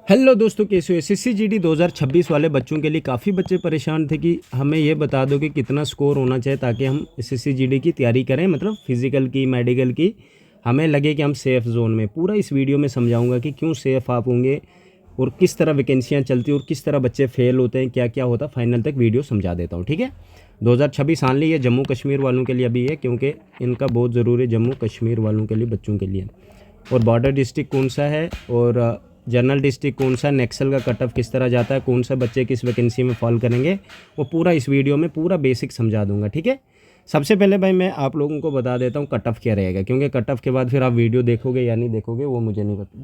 Hello दोस्तों, कैसे हो? एसएससी जीडी 2026 वाले बच्चों के लिए काफ़ी बच्चे परेशान थे कि हमें ये बता दो कि कितना स्कोर होना चाहिए ताकि हम एसएससी जीडी की तैयारी करें, मतलब फिज़िकल की, मेडिकल की, हमें लगे कि हम सेफ़ जोन में। पूरा इस वीडियो में समझाऊंगा कि क्यों सेफ़ आप होंगे और किस तरह वैकेंसियाँ चलती हैं और किस तरह बच्चे फेल होते हैं, क्या क्या होता है। फाइनल तक वीडियो समझा देता हूँ, ठीक है। 2026 आने ये जम्मू कश्मीर वालों के लिए अभी है, क्योंकि इनका बहुत ज़रूरी जम्मू कश्मीर वालों के लिए, बच्चों के लिए। और बॉर्डर डिस्ट्रिक्ट कौन सा है और जनरल डिस्ट्रिक्ट कौन सा, नेक्सल का कट ऑफ किस तरह जाता है, कौन सा बच्चे किस वैकेंसी में फॉल करेंगे, वो पूरा इस वीडियो में पूरा बेसिक समझा दूंगा, ठीक है। सबसे पहले भाई मैं आप लोगों को बता देता हूँ कट ऑफ क्या रहेगा, क्योंकि कट ऑफ के बाद फिर आप वीडियो देखोगे या नहीं देखोगे वो मुझे नहीं पता।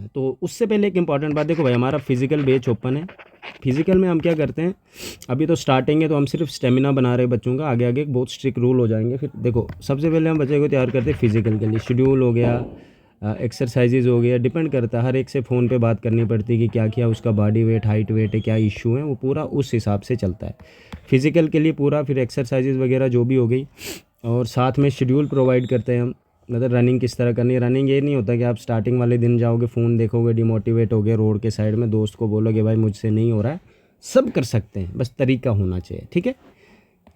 तो उससे पहले एक इंपॉर्टेंट बात, देखो भाई हमारा फिजिकल बेच ओपन है। फिजिकल में हम क्या करते हैं, अभी तो स्टार्टिंग है तो हम सिर्फ स्टेमिना बना रहे हैं बच्चों का, आगे आगे बहुत स्ट्रिक्ट रूल हो जाएंगे। फिर देखो सबसे पहले हम बच्चे को तैयार करते हैं फिजिकल के लिए। शेड्यूल हो गया, एक्सरसाइजेज हो गया, डिपेंड करता है, हर एक से फ़ोन पे बात करनी पड़ती है कि क्या क्या उसका बॉडी वेट, हाइट वेट है, क्या इशू है, वो पूरा उस हिसाब से चलता है फिज़िकल के लिए पूरा। फिर एक्सरसाइजेज वगैरह जो भी हो गई, और साथ में शेड्यूल प्रोवाइड करते हैं हम, मतलब रनिंग किस तरह करनी है। रनिंग ये नहीं होता कि आप स्टार्टिंग वाले दिन जाओगे, फ़ोन देखोगे, डिमोटिवेट हो गए, रोड के साइड में दोस्त को बोलोगे भाई मुझसे नहीं हो रहा है। सब कर सकते हैं, बस तरीका होना चाहिए, ठीक है।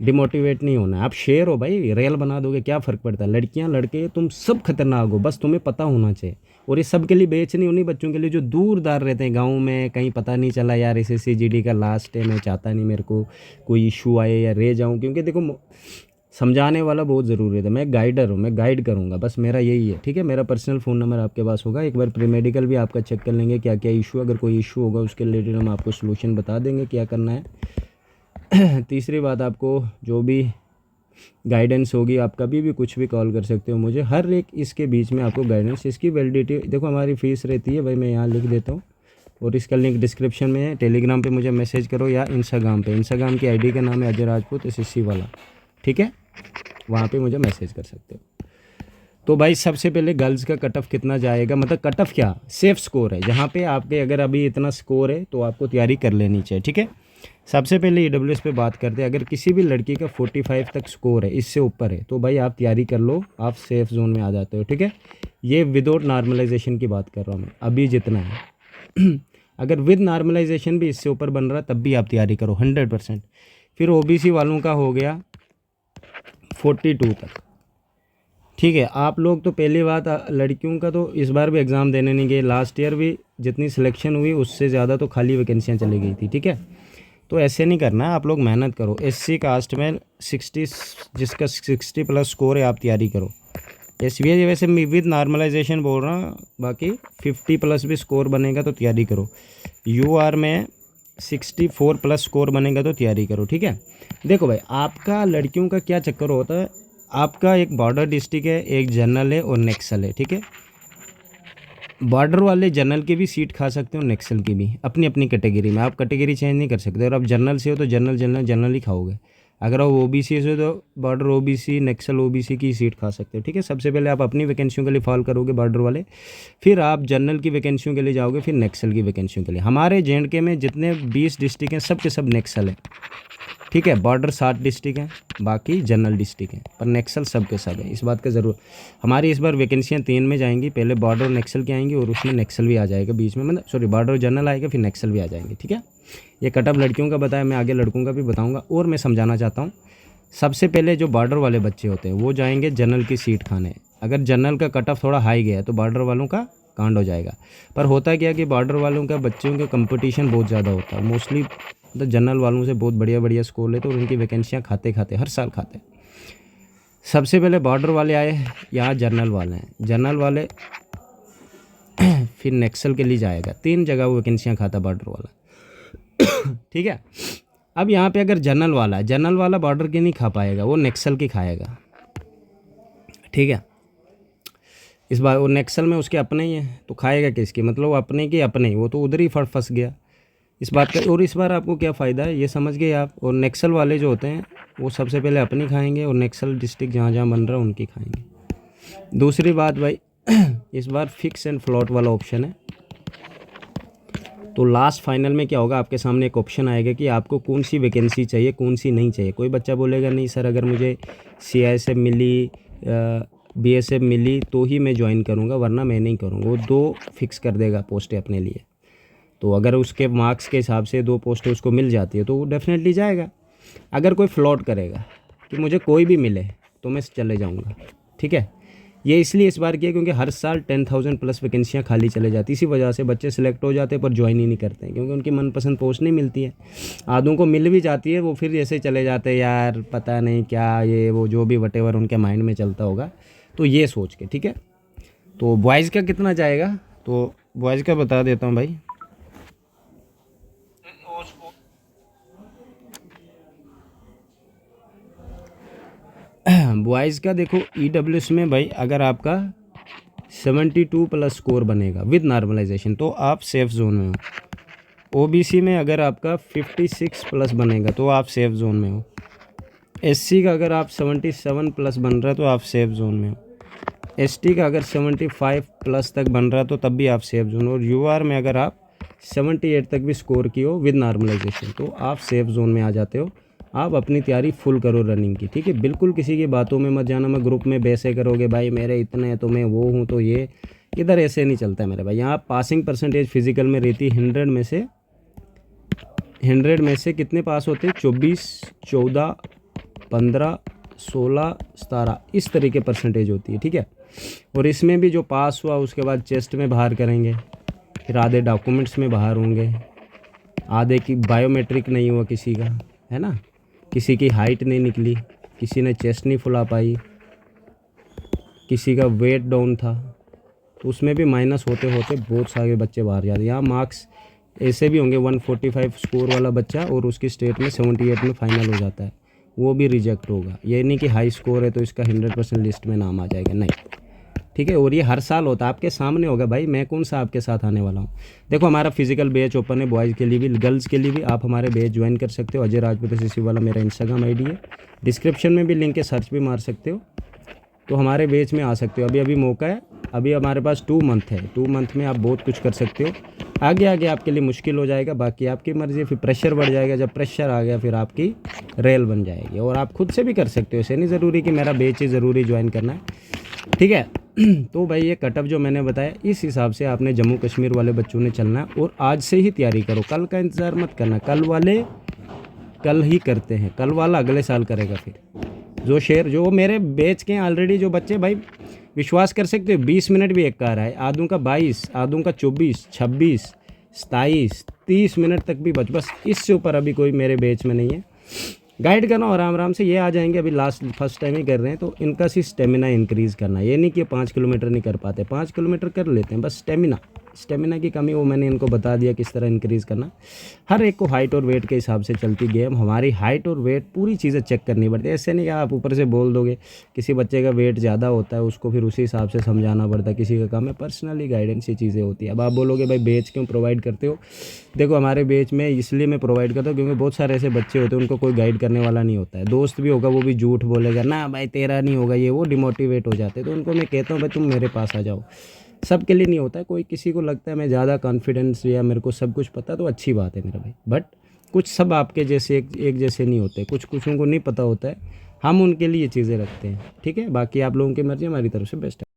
डिमोटिवेट नहीं होना है। आप शेर हो भाई, रेल बना दोगे, क्या फ़र्क पड़ता है। लड़कियां लड़के तुम सब खतरनाक हो, बस तुम्हें पता होना चाहिए। और ये सब के लिए बेच नहीं, उन्हीं बच्चों के लिए जो दूर दार रहते हैं गाँव में, कहीं पता नहीं चला यार एसएससी जीडी का लास्ट है, मैं चाहता नहीं मेरे को कोई इशू आए या रह जाऊँ, क्योंकि देखो समझाने वाला बहुत ज़रूरी है। मैं गाइडर हूँ, मैं गाइड करूँगा, बस मेरा यही है, ठीक है। मेरा पर्सनल फ़ोन नंबर आपके पास होगा, एक बार प्री मेडिकल भी आपका चेक कर लेंगे क्या क्या इशू, अगर कोई इशू होगा उसके रिलेटेड हम आपको सोल्यूशन बता देंगे क्या करना है। तीसरी बात, आपको जो भी गाइडेंस होगी आप कभी भी कुछ भी कॉल कर सकते हो मुझे, हर एक इसके बीच में आपको गाइडेंस। इसकी वैलिडिटी देखो, हमारी फ़ीस रहती है भाई, मैं यहाँ लिख देता हूँ और इसका लिंक डिस्क्रिप्शन में है। टेलीग्राम पे मुझे मैसेज करो या इंस्टाग्राम पे, इंस्टाग्राम की आईडी का नाम है अजय राजपूत एसएससी वाला, ठीक है, वहाँ पे मुझे मैसेज कर सकते हो। तो भाई सबसे पहले गर्ल्स का कट ऑफ कितना जाएगा, मतलब कट ऑफ क्या, सेफ स्कोर है, जहाँ पे आपके अगर अभी इतना स्कोर है तो आपको तैयारी कर लेनी चाहिए, ठीक है। सबसे पहले ईडब्ल्यूएस पे बात करते हैं। अगर किसी भी लड़की का 45 तक स्कोर है, इससे ऊपर है, तो भाई आप तैयारी कर लो, आप सेफ जोन में आ जाते हो, ठीक है। ये विदाउट नॉर्मलाइजेशन की बात कर रहा हूँ मैं, अभी जितना है। अगर विद नॉर्मलाइजेशन भी इससे ऊपर बन रहा तब भी आप तैयारी करो 100%। फिर ओबीसी वालों का हो गया 42 तक, ठीक है। आप लोग तो पहली बात, लड़कियों का तो इस बार भी एग्ज़ाम देने नहीं गए, लास्ट ईयर भी जितनी सिलेक्शन हुई उससे ज़्यादा तो खाली वैकेंसियाँ चली गई थी, ठीक है। तो ऐसे नहीं करना है, आप लोग मेहनत करो। एससी कास्ट में 60, जिसका 60 प्लस स्कोर है आप तैयारी करो। एस वी वैसे मैं विद नॉर्मलाइजेशन बोल रहा हूँ, बाकी 50 प्लस भी स्कोर बनेगा तो तैयारी करो। यूआर में 64 प्लस स्कोर बनेगा तो तैयारी करो, ठीक है। देखो भाई आपका लड़कियों का क्या चक्कर होता है, आपका एक बॉर्डर डिस्ट्रिक्ट है, एक जनरल है और नेक्सल है, ठीक है। बॉर्डर वाले जनरल की भी सीट खा सकते हो, नेक्सल की भी, अपनी अपनी कैटेगरी में। आप कैटेगरी चेंज नहीं कर सकते, और आप जनरल से हो तो जनरल जनरल जनरल ही खाओगे। अगर आप ओबीसी से हो तो बॉर्डर ओबीसी, नेक्सल ओबीसी की सीट खा सकते हो, ठीक है। सबसे पहले आप अपनी वैकेंसियों के लिए फॉल करोगे बॉर्डर वाले, फिर आप जनरल की वैकेंसियों के लिए जाओगे, फिर नेक्सल की वैकेंसियों के लिए। हमारे जेएंडके में जितने 20 डिस्ट्रिक्ट हैं सब के सब नेक्सल है, ठीक है। बॉर्डर 7 डिस्ट्रिक्ट हैं, बाकी जनरल डिस्ट्रिक्ट हैं, पर नेक्सल सब के सब है, इस बात का ज़रूर। हमारी इस बार वैकेंसियाँ 3 में जाएंगी, पहले बॉर्डर और नेक्सल की आएंगी और उसमें नेक्सल भी आ जाएगा बीच में, मतलब सॉरी बॉर्डर जनरल आएगा फिर नेक्सल भी आ जाएंगे, ठीक है। ये कट ऑफ लड़कियों का बताया, मैं आगे लड़कों का भी बताऊँगा। और मैं समझाना चाहता हूँ, सबसे पहले जो बॉर्डर वाले बच्चे होते हैं वो जाएंगे जनरल की सीट खाने। अगर जनरल का कट ऑफ थोड़ा हाई गया तो बॉर्डर वालों का कांड हो जाएगा। पर होता क्या कि बॉर्डर वालों का बच्चों का कंपटीशन बहुत ज़्यादा होता है, मोस्टली मतलब जनरल वालों से बहुत बढ़िया बढ़िया स्कोर लेते और उनकी वैकेंसियाँ खाते खाते हर साल खाते हैं। सबसे पहले बॉर्डर वाले आए, यहाँ जनरल वाले हैं, जनरल वाले फिर नेक्सल के लिए जाएगा, 3 जगह वो वैकेंसियाँ खाता बॉर्डर वाला। ठीक है। अब यहाँ पे अगर जनरल वाला है, जनरल वाला बॉर्डर की नहीं खा पाएगा, वो नेक्सल की खाएगा, ठीक है। इस बार वो नेक्सल में उसके अपने ही है तो खाएगा किसकी, मतलब वो अपने के अपने ही, वो तो उधर ही फंस गया इस बात का। और इस बार आपको क्या फ़ायदा है ये समझ गए आप। और नेक्सल वाले जो होते हैं वो सबसे पहले अपनी खाएंगे और नेक्सल डिस्ट्रिक्ट जहाँ जहाँ बन रहा है उनकी खाएंगे। दूसरी बात भाई, इस बार फिक्स एंड फ्लॉट वाला ऑप्शन है, तो लास्ट फाइनल में क्या होगा, आपके सामने एक ऑप्शन आएगा कि आपको कौन सी वैकेंसी चाहिए, कौन सी नहीं चाहिए। कोई बच्चा बोलेगा नहीं सर अगर मुझे सीआईएसएफ मिली, बीएसएफ मिली तो ही मैं ज्वाइन करूँगा, वरना मैं नहीं करूँगा। वो 2 फिक्स कर देगा पोस्टें अपने लिए। तो अगर उसके मार्क्स के हिसाब से 2 पोस्टें उसको मिल जाती है तो वो डेफिनेटली जाएगा। अगर कोई फ्लॉट करेगा कि मुझे कोई भी मिले तो मैं चले जाऊँगा, ठीक है। ये इसलिए इस बार किया क्योंकि हर साल 10,000 प्लस वैकेंसियाँ खाली चले जाती, इसी वजह से बच्चे सिलेक्ट हो जाते हैं पर ज्वाइन ही नहीं करते हैं, क्योंकि उनकी मनपसंद पोस्ट नहीं मिलती है। आधों को मिल भी जाती है, वो फिर ऐसे चले जाते हैं यार पता नहीं क्या ये वो जो भी वटेवर उनके माइंड में चलता होगा, तो ये सोच के, ठीक है। तो बॉयज़ का कितना जाएगा, तो बॉयज़ का बता देता हूँ भाई। बॉयज़ का देखो EWS में भाई अगर आपका 72 प्लस स्कोर बनेगा विद नॉर्मलाइजेशन तो आप सेफ जोन में हो। OBC में अगर आपका 56 प्लस बनेगा तो आप सेफ जोन में हो। SC का अगर आप 77 प्लस बन रहा है तो आप सेफ जोन में हो। ST का अगर 75 प्लस तक बन रहा है तो तब भी आप सेफ जोन हो। और UR में अगर आप 78 तक भी स्कोर की हो विद नॉर्मलाइजेशन तो आप सेफ जोन में आ जाते हो। आप अपनी तैयारी फुल करो रनिंग की, ठीक है। बिल्कुल किसी की बातों में मत जाना, मैं ग्रुप में बैसे करोगे भाई मेरे इतने हैं तो मैं वो हूँ तो ये, इधर ऐसे नहीं चलता है मेरे भाई। यहाँ पासिंग परसेंटेज फिजिकल में रहती है 100 में से कितने पास होते हैं, 24, 14, 15, 16, 17 इस तरीके परसेंटेज होती है, ठीक है। और इसमें भी जो पास हुआ उसके बाद चेस्ट में बाहर करेंगे, फिर आधे डॉक्यूमेंट्स में बाहर होंगे, आधे की बायोमेट्रिक नहीं हुआ किसी का, है ना, किसी की हाइट नहीं निकली, किसी ने चेस्ट नहीं फुला पाई, किसी का वेट डाउन था, तो उसमें भी माइनस होते होते बहुत सारे बच्चे बाहर जाते हैं। यहाँ मार्क्स ऐसे भी होंगे 145 स्कोर वाला बच्चा और उसकी स्टेट में 78 में फाइनल हो जाता है, वो भी रिजेक्ट होगा। ये नहीं कि हाई स्कोर है तो इसका 100% लिस्ट में नाम आ जाएगा, नहीं, ठीक है। और ये हर साल होता है, आपके सामने होगा भाई, मैं कौन सा आपके साथ आने वाला हूँ। देखो हमारा फिजिकल बैच ओपन है बॉयज़ के लिए भी गर्ल्स के लिए भी, आप हमारे बैच ज्वाइन कर सकते हो। अजय राजपूत SSC वाला मेरा इंस्टाग्राम ID है, डिस्क्रिप्शन में भी लिंक है, सर्च भी मार सकते हो तो हमारे बैच में आ सकते हो। अभी मौका है, अभी हमारे पास 2 मंथ है, 2 मंथ में आप बहुत कुछ कर सकते हो। आगे आगे आपके लिए मुश्किल हो जाएगा, बाकी आपकी मर्ज़ी, फिर प्रेशर बढ़ जाएगा, जब प्रेशर आ गया फिर आपकी रेल बन जाएगी। और आप खुद से भी कर सकते हो, ऐसे नहीं ज़रूरी कि मेरा बैच ही ज़रूरी ज्वाइन करना है, ठीक है। तो भाई ये कटअप जो मैंने बताया इस हिसाब से आपने जम्मू कश्मीर वाले बच्चों ने चलना है। और आज से ही तैयारी करो, कल का इंतज़ार मत करना, कल वाले कल ही करते हैं, कल वाला अगले साल करेगा। फिर जो मेरे बैच के ऑलरेडी जो बच्चे भाई विश्वास कर सकते हो 20 मिनट भी एक का रहा है, आधों का 22, आधों का 24, 26, 27, 30 मिनट तक भी बस इससे ऊपर अभी कोई मेरे बैच में नहीं है। गाइड करना और आराम आराम से ये आ जाएंगे, अभी फर्स्ट टाइम ही कर रहे हैं तो इनका सी स्टेमिना इंक्रीज़ करना, ये नहीं कि 5 किलोमीटर नहीं कर पाते, 5 किलोमीटर कर लेते हैं, बस स्टेमिना की कमी वो मैंने इनको बता दिया किस तरह इंक्रीज़ करना। हर एक को हाइट और वेट के हिसाब से चलती गेम, हमारी हाइट और वेट पूरी चीज़ें चेक करनी पड़ती है। ऐसे नहीं कि आप ऊपर से बोल दोगे, किसी बच्चे का वेट ज़्यादा होता है उसको फिर उसी हिसाब से समझाना पड़ता है, किसी का कम है, पर्सनली गाइडेंस ये चीज़ें होती है। अब आप बोलोगे भाई बैच क्यों प्रोवाइड करते हो, देखो हमारे बैच में इसलिए मैं प्रोवाइड करता हूँ क्योंकि बहुत सारे ऐसे बच्चे होते हैं उनको कोई गाइड करने वाला नहीं होता है, दोस्त भी होगा वो भी झूठ बोलेगा ना भाई तेरा नहीं होगा, ये वो डिमोटिवेट हो जाते हैं। तो उनको मैं कहता हूँ भाई तुम मेरे पास आ जाओ, सबके लिए नहीं होता है। कोई किसी को लगता है मैं ज़्यादा कॉन्फिडेंस या मेरे को सब कुछ पता तो अच्छी बात है मेरा भाई, बट कुछ सब आपके जैसे एक जैसे नहीं होते, कुछ उनको नहीं पता होता है, हम उनके लिए ये चीज़ें रखते हैं, ठीक है। बाकी आप लोगों की मर्ज़ी, हमारी तरफ से बेस्ट है।